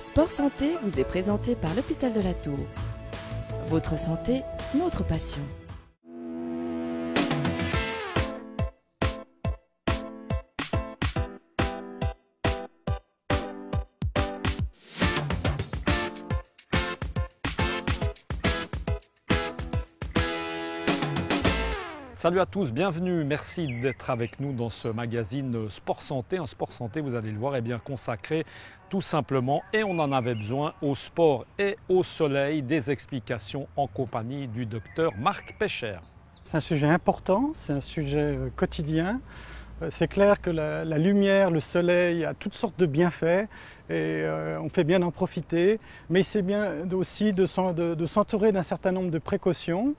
Sport Santé vous est présenté par l'Hôpital de la Tour. Votre santé, notre passion. Salut à tous, bienvenue, merci d'être avec nous dans ce magazine Sport Santé. Un Sport Santé, vous allez le voir, est bien consacré tout simplement, et on en avait besoin, au sport et au soleil, des explications en compagnie du docteur Marc Pécher. C'est un sujet important, c'est un sujet quotidien. C'est clair que la lumière, le soleil a toutes sortes de bienfaits et on fait bien d'en profiter, mais c'est bien aussi de s'entourer d'un certain nombre de précautions.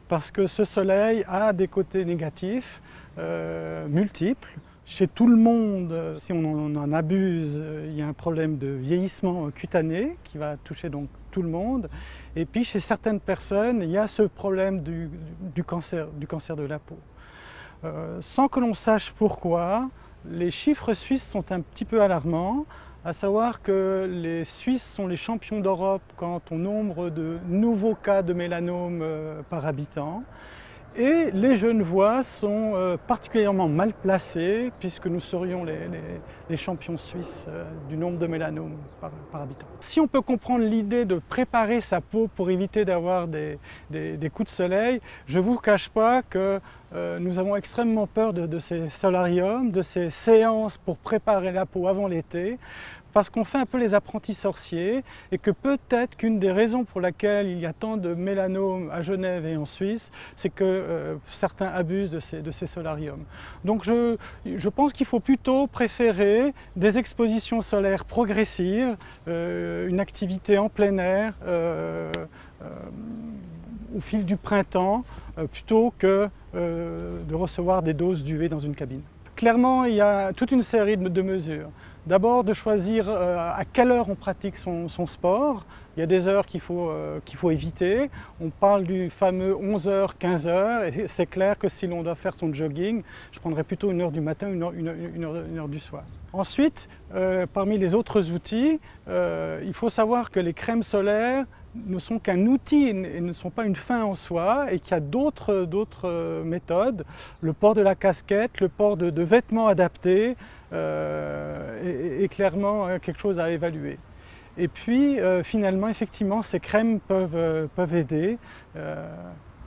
Parce que ce soleil a des côtés négatifs multiples. Chez tout le monde, si on en abuse, il y a un problème de vieillissement cutané qui va toucher donc tout le monde. Et puis chez certaines personnes, il y a ce problème du cancer de la peau. Sans que l'on sache pourquoi, les chiffres suisses sont un petit peu alarmants. À savoir que les Suisses sont les champions d'Europe quant au nombre de nouveaux cas de mélanome par habitant. Et les Genevois sont particulièrement mal placés puisque nous serions les champions suisses du nombre de mélanomes par habitant. Si on peut comprendre l'idée de préparer sa peau pour éviter d'avoir des coups de soleil, je ne vous cache pas que nous avons extrêmement peur de ces solariums, de ces séances pour préparer la peau avant l'été, parce qu'on fait un peu les apprentis sorciers et que peut-être qu'une des raisons pour laquelle il y a tant de mélanomes à Genève et en Suisse, c'est que certains abusent de ces solariums. Donc je pense qu'il faut plutôt préférer des expositions solaires progressives, une activité en plein air au fil du printemps, plutôt que de recevoir des doses d'UV dans une cabine. Clairement, il y a toute une série de mesures. D'abord, de choisir à quelle heure on pratique son sport. Il y a des heures qu'il faut éviter. On parle du fameux 11h, 15h. Et c'est clair que si l'on doit faire son jogging, je prendrais plutôt une heure du matin, une heure du soir. Ensuite, parmi les autres outils, il faut savoir que les crèmes solaires ne sont qu'un outil et ne sont pas une fin en soi, et qu'il y a d'autres méthodes. Le port de la casquette, le port de vêtements adaptés est clairement quelque chose à évaluer. Et puis finalement, effectivement, ces crèmes peuvent aider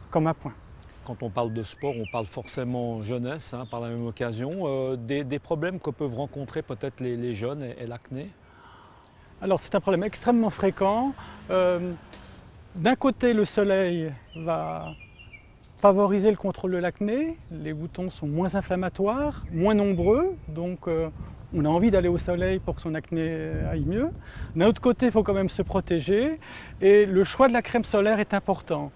comme appoint. Quand on parle de sport, on parle forcément jeunesse, hein, par la même occasion. Des problèmes que peuvent rencontrer peut-être les jeunes et l'acné? Alors c'est un problème extrêmement fréquent. D'un côté, le soleil va favoriser le contrôle de l'acné. Les boutons sont moins inflammatoires, moins nombreux, donc on a envie d'aller au soleil pour que son acné aille mieux. D'un autre côté, il faut quand même se protéger et le choix de la crème solaire est important.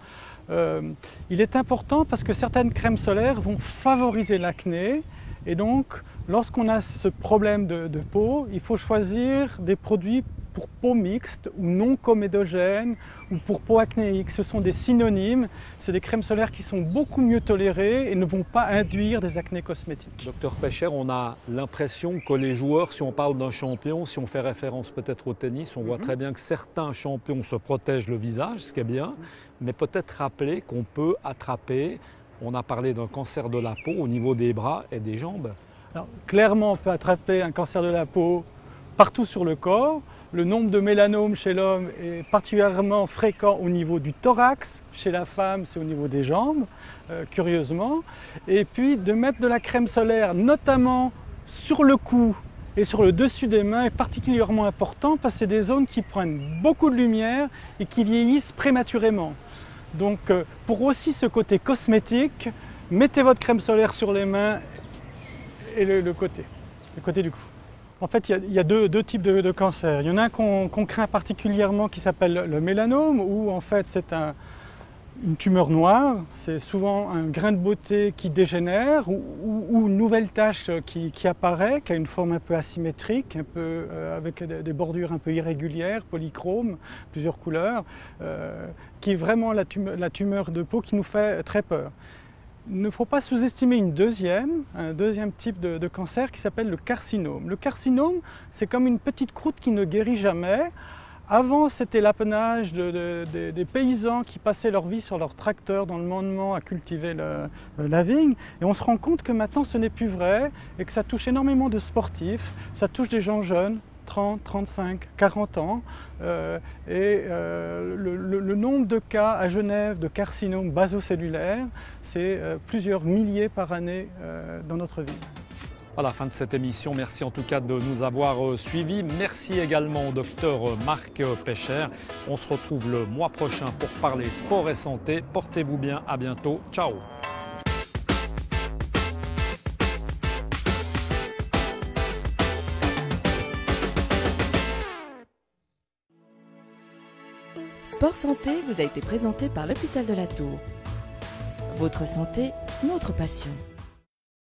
Il est important parce que certaines crèmes solaires vont favoriser l'acné. Et donc, lorsqu'on a ce problème de peau, il faut choisir des produits pour peau mixte ou non comédogène ou pour peau acnéique. Ce sont des synonymes, c'est des crèmes solaires qui sont beaucoup mieux tolérées et ne vont pas induire des acnés cosmétiques. Docteur Pécher, on a l'impression que les joueurs, si on parle d'un champion, si on fait référence peut-être au tennis, on voit très bien que certains champions se protègent le visage, ce qui est bien, mais peut-être rappeler qu'on peut attraper. On a parlé d'un cancer de la peau au niveau des bras et des jambes. Alors, clairement, on peut attraper un cancer de la peau partout sur le corps. Le nombre de mélanomes chez l'homme est particulièrement fréquent au niveau du thorax. Chez la femme, c'est au niveau des jambes, curieusement. Et puis, de mettre de la crème solaire, notamment sur le cou et sur le dessus des mains, est particulièrement important parce que c'est des zones qui prennent beaucoup de lumière et qui vieillissent prématurément. Donc pour aussi ce côté cosmétique, mettez votre crème solaire sur les mains et le côté du cou. En fait, il y a deux types de cancers. Il y en a un qu'on craint particulièrement qui s'appelle le mélanome, où en fait c'est une tumeur noire, c'est souvent un grain de beauté qui dégénère ou une nouvelle tache qui apparaît, qui a une forme un peu asymétrique, un peu, avec des bordures un peu irrégulières, polychromes, plusieurs couleurs, qui est vraiment la tumeur de peau qui nous fait très peur. Il ne faut pas sous-estimer un deuxième type de cancer qui s'appelle le carcinome. Le carcinome, c'est comme une petite croûte qui ne guérit jamais. Avant, c'était l'apanage des paysans qui passaient leur vie sur leur tracteur dans le mandement à cultiver la vigne. Et on se rend compte que maintenant, ce n'est plus vrai et que ça touche énormément de sportifs, ça touche des gens jeunes, 30, 35, 40 ans. Le nombre de cas à Genève de carcinome basocellulaire, c'est plusieurs milliers par année dans notre ville. À la fin de cette émission, merci en tout cas de nous avoir suivis. Merci également au docteur Marc Pécher. On se retrouve le mois prochain pour parler sport et santé. Portez-vous bien, à bientôt. Ciao. Sport Santé vous a été présenté par l'Hôpital de la Tour. Votre santé, notre passion.